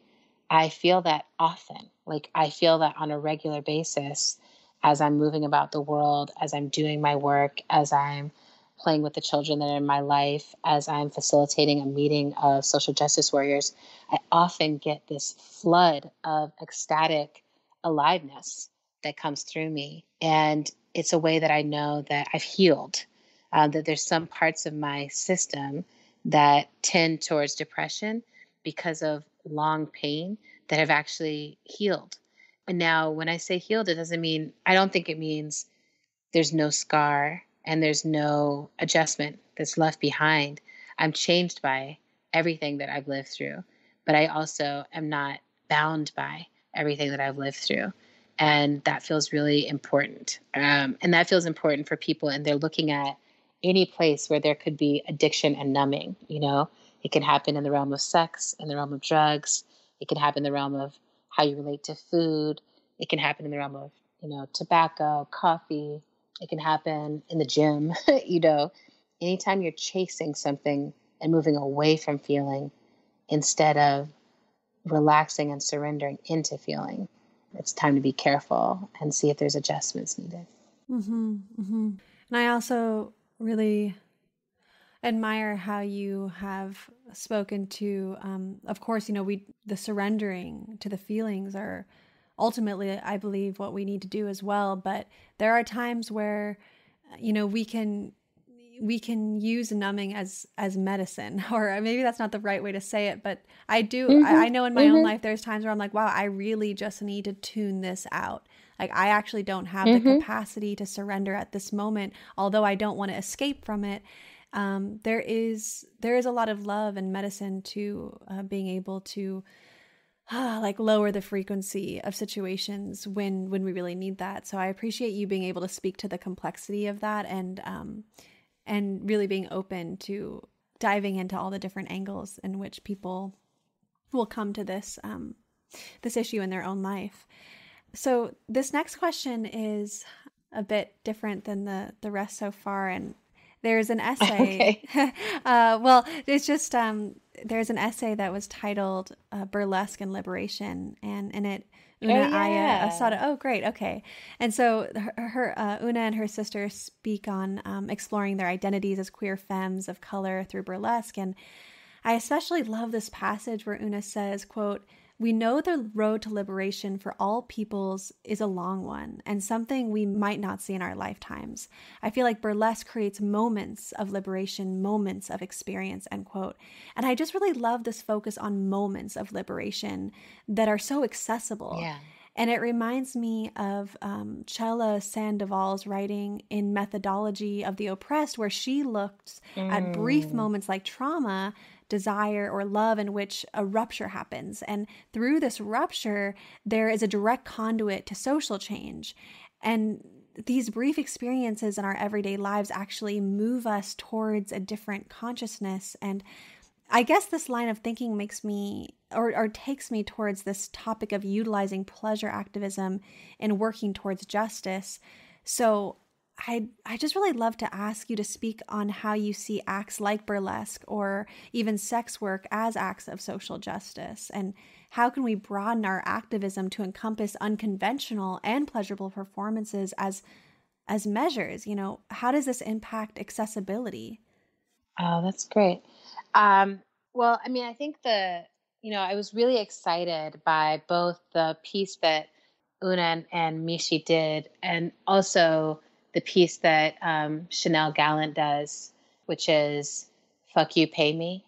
I feel that often. Like I feel that on a regular basis as I'm moving about the world, as I'm doing my work, as I'm playing with the children that are in my life, as I'm facilitating a meeting of social justice warriors. I often get this flood of ecstatic aliveness that comes through me. And it's a way that I know that I've healed, that there's some parts of my system that tend towards depression because of long pain that have actually healed. And now when I say healed, I don't think it means there's no scar and there's no adjustment that's left behind. I'm changed by everything that I've lived through, but I also am not bound by everything that I've lived through. And that feels really important. And that feels important for people. And they're looking at any place where there could be addiction and numbing. It can happen in the realm of sex, in the realm of drugs. It can happen in the realm of how you relate to food. It can happen in the realm of, tobacco, coffee. It can happen in the gym. Anytime you're chasing something and moving away from feeling instead of relaxing and surrendering into feeling, it's time to be careful and see if there's adjustments needed. Mm-hmm, mm-hmm. And I also really admire how you have spoken to, of course, the surrendering to the feelings are ultimately, I believe, what we need to do as well. But there are times where, we can use numbing as medicine, or maybe that's not the right way to say it, but I do, mm-hmm. I know in my own life, there's times where I'm like, wow, I really just need to tune this out. Like I actually don't have the capacity to surrender at this moment, although I don't want to escape from it. There is a lot of love and medicine to being able to lower the frequency of situations when we really need that. So I appreciate you being able to speak to the complexity of that and really being open to diving into all the different angles in which people will come to this issue in their own life. So this next question is a bit different than the rest so far, and there's an essay. Okay. It's just there's an essay that was titled "Burlesque and Liberation," and in it, Aya Asada. Oh, great. Okay. And so her Una and her sister speak on exploring their identities as queer femmes of color through burlesque. And I especially love this passage where Una says, quote, "We know the road to liberation for all peoples is a long one and something we might not see in our lifetimes. I feel like burlesque creates moments of liberation, moments of experience," end quote. And I just really love this focus on moments of liberation that are so accessible. Yeah. And it reminds me of Chela Sandoval's writing in Methodology of the Oppressed, where she looks at brief moments like trauma, desire, or love in which a rupture happens. And through this rupture, there is a direct conduit to social change. And these brief experiences in our everyday lives actually move us towards a different consciousness. And I guess this line of thinking makes me or takes me towards this topic of utilizing pleasure activism and working towards justice. So I just really love to ask you to speak on how you see acts like burlesque or even sex work as acts of social justice, and how can we broaden our activism to encompass unconventional and pleasurable performances as measures? You know, how does this impact accessibility? Oh, that's great. Well, I mean, I think I was really excited by both the piece that Una and Mishi did, and also the piece that Chanel Gallant does, which is "Fuck You, Pay Me,"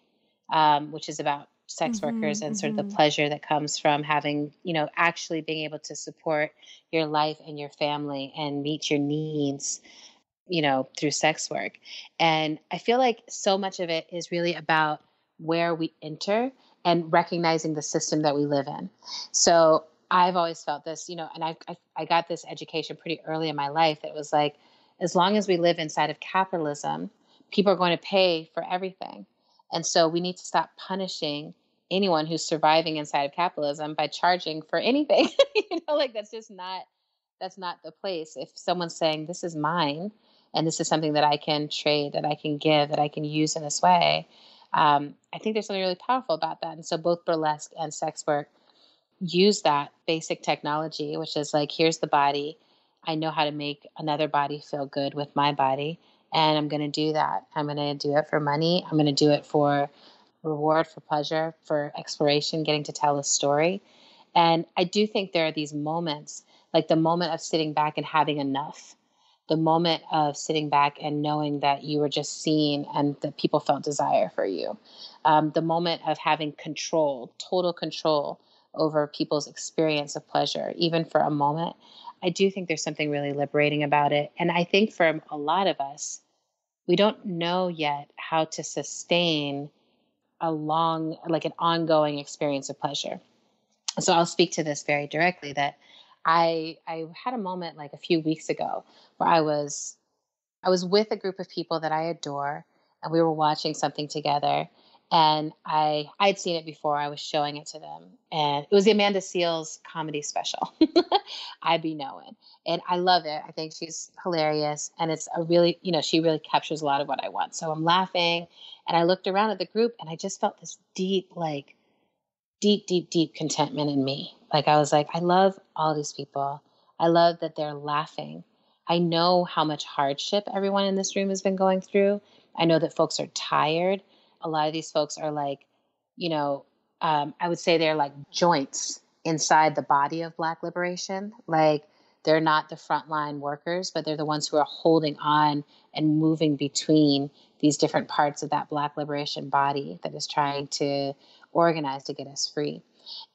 which is about sex workers and sort of the pleasure that comes from having, actually being able to support your life and your family and meet your needs, through sex work. And I feel like so much of it is really about where we enter and recognizing the system that we live in. So I've always felt this, and I got this education pretty early in my life that was like, as long as we live inside of capitalism, people are going to pay for everything. And so we need to stop punishing anyone who's surviving inside of capitalism by charging for anything. That's not the place. If someone's saying, this is mine, and this is something that I can trade, that I can give, that I can use in this way, I think there's something really powerful about that. And so both burlesque and sex work use that basic technology, which is like, here's the body. I know how to make another body feel good with my body. And I'm going to do that. I'm going to do it for money. I'm going to do it for reward, for pleasure, for exploration, getting to tell a story. And I do think there are these moments, like the moment of sitting back and having enough, the moment of sitting back and knowing that you were just seen and that people felt desire for you, the moment of having control, total control over people's experience of pleasure, even for a moment. I do think there's something really liberating about it. And I think for a lot of us, we don't know yet how to sustain an ongoing experience of pleasure. So I'll speak to this very directly, that I had a moment like a few weeks ago where I was with a group of people that I adore, and we were watching something together. And I'd seen it before. I was showing it to them, and it was the Amanda Seales comedy special, I Be Knowin'. And I love it. I think she's hilarious, and it's a really, she really captures a lot of what I want. So I'm laughing, and I looked around at the group, and I just felt this deep contentment in me. Like, I was like, I love all these people. I love that they're laughing. I know how much hardship everyone in this room has been going through. I know that folks are tired. A lot of these folks are like, I would say they're like joints inside the body of Black liberation. Like, they're not the frontline workers, but they're the ones who are holding on and moving between these different parts of that Black liberation body that is trying to organize to get us free.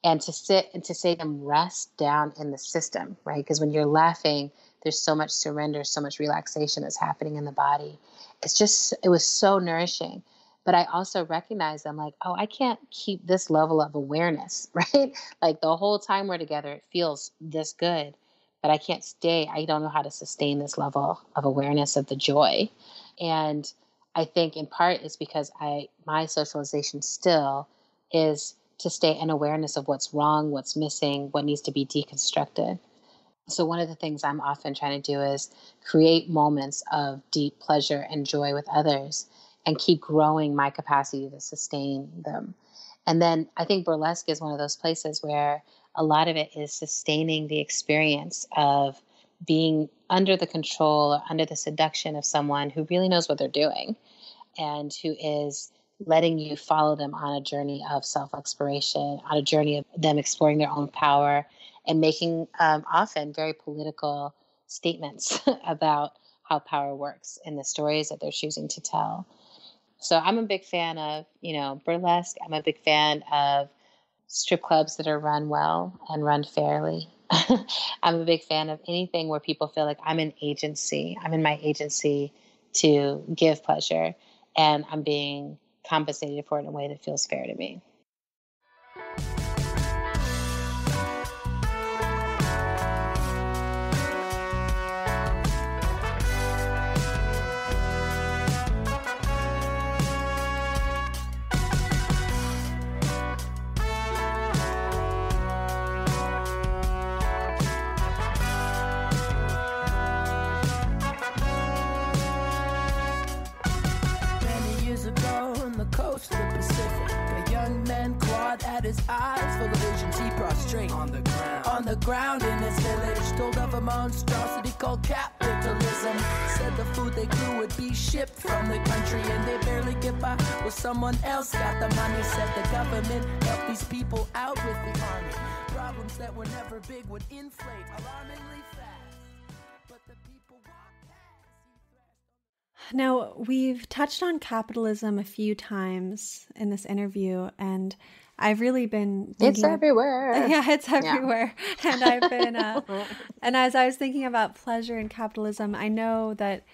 And to sit and to say them rest down in the system, right? Because when you're laughing, there's so much surrender, so much relaxation that's happening in the body. It was so nourishing. But I also recognize I'm like, oh, I can't keep this level of awareness, right? Like, the whole time we're together, it feels this good, but I can't stay. I don't know how to sustain this level of awareness of the joy. And I think in part it's because my socialization still is to stay in awareness of what's wrong, what's missing, what needs to be deconstructed. So one of the things I'm often trying to do is create moments of deep pleasure and joy with others and keep growing my capacity to sustain them. And then I think burlesque is one of those places where a lot of it is sustaining the experience of being under the control or under the seduction of someone who really knows what they're doing and who is letting you follow them on a journey of self-exploration, on a journey of them exploring their own power and making often very political statements about how power works in the stories that they're choosing to tell. So I'm a big fan of, burlesque. I'm a big fan of strip clubs that are run well and run fairly. I'm a big fan of anything where people feel like I'm in agency. I'm in my agency to give pleasure, and I'm being compensated for it in a way that feels fair to me. At his eyes full of visions, he prostrate on the ground in his village, told of a monstrosity called capitalism. Said the food they grew would be shipped from the country, and they barely get by. Well, someone else got the money. Said the government helped these people out with the army. Problems that were never big would inflate alarmingly fast, but the people walked past. Now, we've touched on capitalism a few times in this interview, and I've really been thinking... It's everywhere. Yeah, it's everywhere. Yeah. And I've been... and as I was thinking about pleasure and capitalism, I know that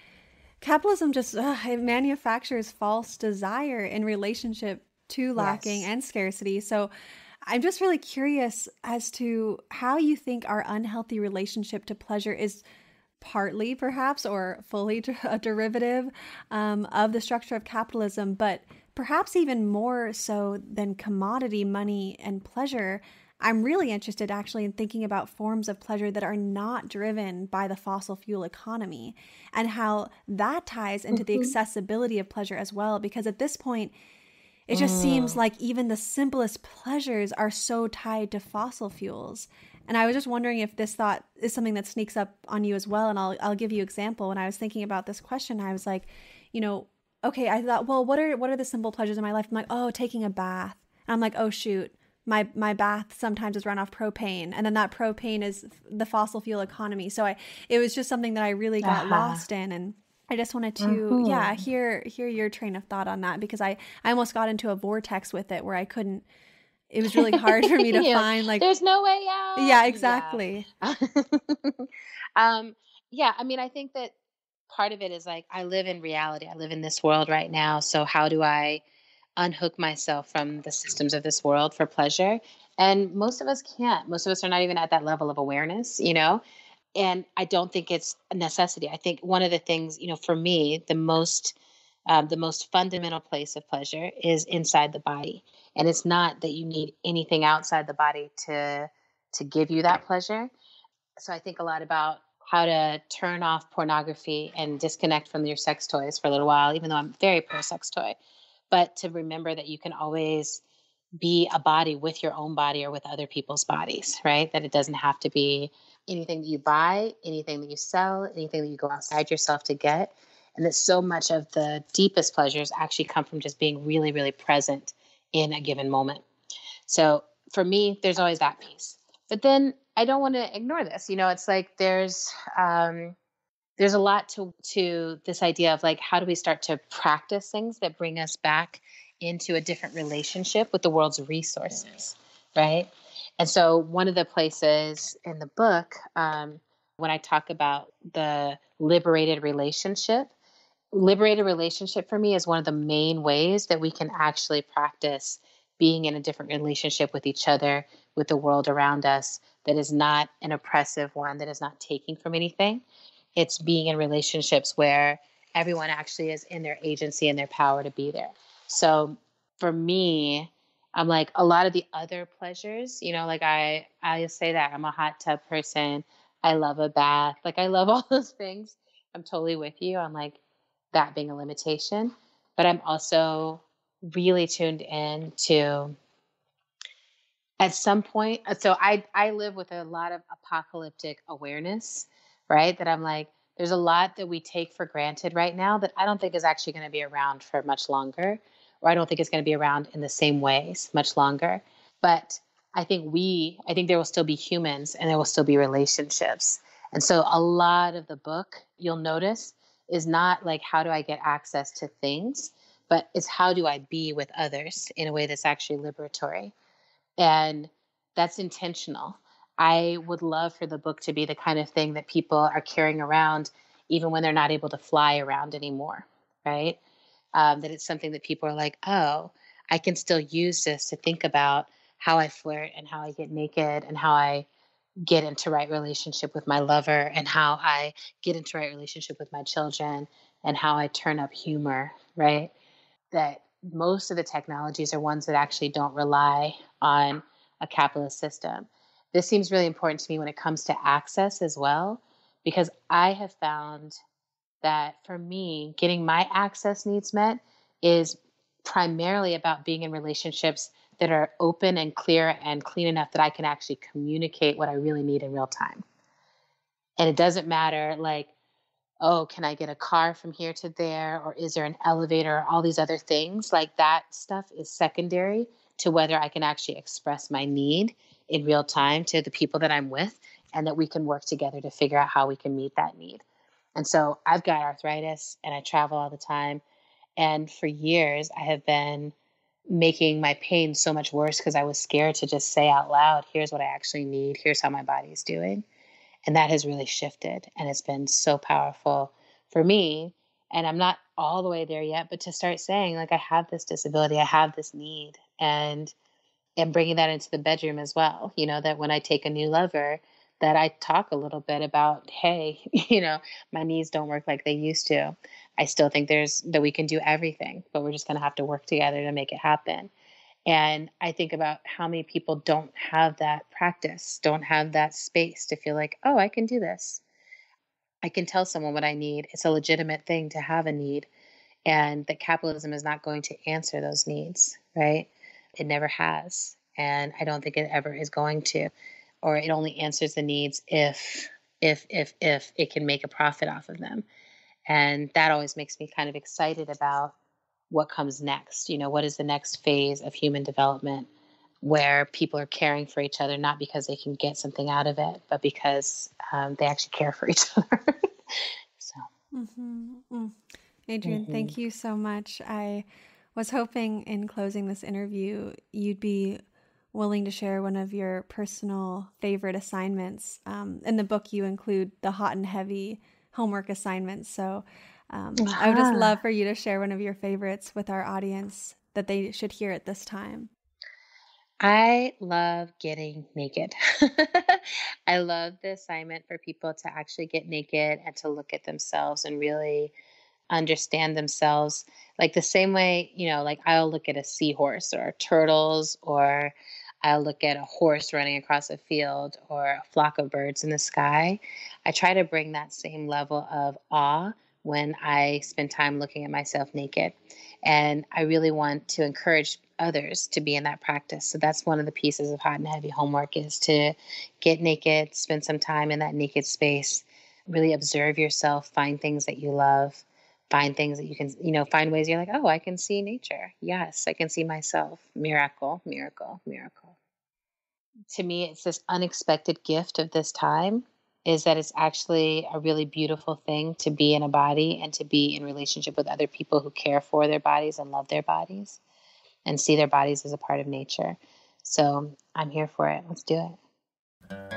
capitalism just it manufactures false desire in relationship to lacking and scarcity. So I'm just really curious as to how you think our unhealthy relationship to pleasure is partly perhaps or fully a derivative of the structure of capitalism, but perhaps even more so than commodity, money, and pleasure. I'm really interested actually in thinking about forms of pleasure that are not driven by the fossil fuel economy and how that ties into the accessibility of pleasure as well. Because at this point, it just seems like even the simplest pleasures are so tied to fossil fuels. And I was just wondering if this thought is something that sneaks up on you as well. And I'll give you an example. When I was thinking about this question, I was like, okay, I thought, well, what are the simple pleasures in my life? I'm like, oh, taking a bath. And I'm like, oh, shoot, my bath sometimes is run off propane. And then that propane is the fossil fuel economy. So it was just something that I really got lost in. And I just wanted to, hear your train of thought on that, because I almost got into a vortex with it where I couldn't. It was really hard for me to find there's no way out. Yeah, exactly. Yeah. I mean, I think that part of it is I live in reality. I live in this world right now. So how do I unhook myself from the systems of this world for pleasure? And most of us can't. Most of us are not even at that level of awareness, and I don't think it's a necessity. I think one of the things, for me, the most fundamental place of pleasure is inside the body. And it's not that you need anything outside the body to give you that pleasure. So I think a lot about how to turn off pornography and disconnect from your sex toys for a little while, even though I'm very pro sex toy, but to remember that you can always be a body with your own body or with other people's bodies, right? That it doesn't have to be anything that you buy, anything that you sell, anything that you go outside yourself to get. And that so much of the deepest pleasures actually come from just being really, really present in a given moment. So for me, there's always that piece. But then I don't want to ignore this. It's like there's a lot to this idea of how do we start to practice things that bring us back into a different relationship with the world's resources, right? And so one of the places in the book, when I talk about the liberated relationship for me is one of the main ways that we can actually practice being in a different relationship with each other, with the world around us, that is not an oppressive one, that is not taking from anything. It's being in relationships where everyone actually is in their agency and their power to be there. So for me, I'm like a lot of the other pleasures, I say that I'm a hot tub person. I love a bath. I love all those things. I'm totally with you on that being a limitation, but I'm also really tuned in to at some point. So I live with a lot of apocalyptic awareness, right? That I'm there's a lot that we take for granted right now that I don't think is actually going to be around for much longer, or I don't think it's going to be around in the same ways much longer. But I think there will still be humans and there will still be relationships. And so a lot of the book, you'll notice, is not like, how do I get access to things, but it's how do I be with others in a way that's actually liberatory. And that's intentional. I would love for the book to be the kind of thing that people are carrying around even when they're not able to fly around anymore, right? That it's something that people are like, oh, I can still use this to think about how I flirt and how I get naked and how I get into right relationship with my lover and how I get into right relationship with my children and how I turn up humor, right? That most of the technologies are ones that actually don't rely on a capitalist system. This seems really important to me when it comes to access as well, because I have found that for me, getting my access needs met is primarily about being in relationships that are open and clear and clean enough that I can actually communicate what I really need in real time. And it doesn't matter like, oh, can I get a car from here to there? Or is there an elevator? Or all these other things. Like that stuff is secondary to whether I can actually express my need in real time to the people that I'm with, and that we can work together to figure out how we can meet that need. And so I've got arthritis and I travel all the time. And for years, I have been making my pain so much worse because I was scared to just say out loud, here's what I actually need. Here's how my body's doing. And that has really shifted. And it's been so powerful for me. And I'm not all the way there yet, but to start saying, like, I have this disability, I have this need, and bringing that into the bedroom as well. You know, that when I take a new lover, that I talk a little bit about, hey, you know, my knees don't work like they used to. I still think that we can do everything, but we're just going to have to work together to make it happen. And I think about how many people don't have that practice, don't have that space to feel like, oh, I can do this. I can tell someone what I need. It's a legitimate thing to have a need, and that capitalism is not going to answer those needs, right? It never has. And I don't think it ever is going to, or it only answers the needs if it can make a profit off of them. And that always makes me kind of excited about what comes next. You know, what is the next phase of human development where people are caring for each other, not because they can get something out of it, but because they actually care for each other. So, Adrienne, thank you so much. I was hoping in closing this interview, you'd be willing to share one of your personal favorite assignments. In the book, you include the hot and heavy homework assignments. So I would just love for you to share one of your favorites with our audience that they should hear at this time. I love getting naked. I love the assignment for people to actually get naked and to look at themselves and really understand themselves. Like the same way, you know, like I'll look at a seahorse or turtles, or I'll look at a horse running across a field or a flock of birds in the sky. I try to bring that same level of awe when I spend time looking at myself naked. And I really want to encourage others to be in that practice. So that's one of the pieces of hot and heavy homework, is to get naked, spend some time in that naked space, really observe yourself, find things that you love, find things that you can, you know, find ways you're like, oh, I can see nature. Yes, I can see myself. Miracle, miracle, miracle. To me, it's this unexpected gift of this time, is that it's actually a really beautiful thing to be in a body and to be in relationship with other people who care for their bodies and love their bodies and see their bodies as a part of nature. So I'm here for it. Let's do it.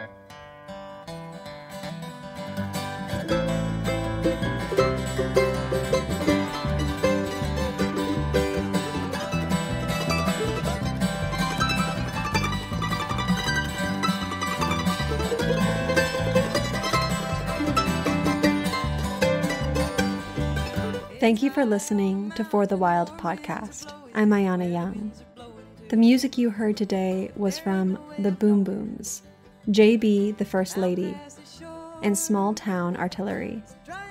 Thank you for listening to For the Wild podcast. I'm Ayana Young. The music you heard today was from the Boom Booms, JB the First Lady, and Small Town Artillery.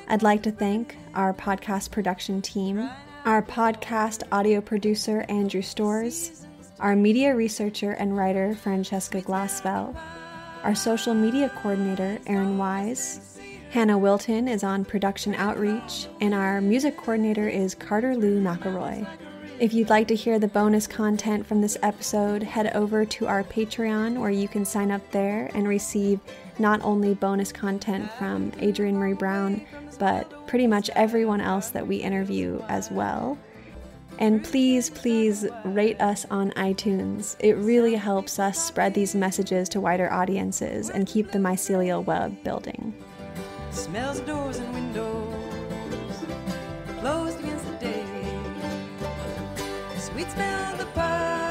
I'd like to thank our podcast production team, our podcast audio producer Andrew Storrs, our media researcher and writer Francesca Glassfell, our social media coordinator Erin Wise. Hannah Wilton is on production outreach, and our music coordinator is Carter Lou McElroy. If you'd like to hear the bonus content from this episode, head over to our Patreon, where you can sign up there and receive not only bonus content from Adrienne Maree Brown, but pretty much everyone else that we interview as well. And please, please rate us on iTunes. It really helps us spread these messages to wider audiences and keep the mycelial web building. Smells of doors and windows closed against the day. Sweet smell of the pie.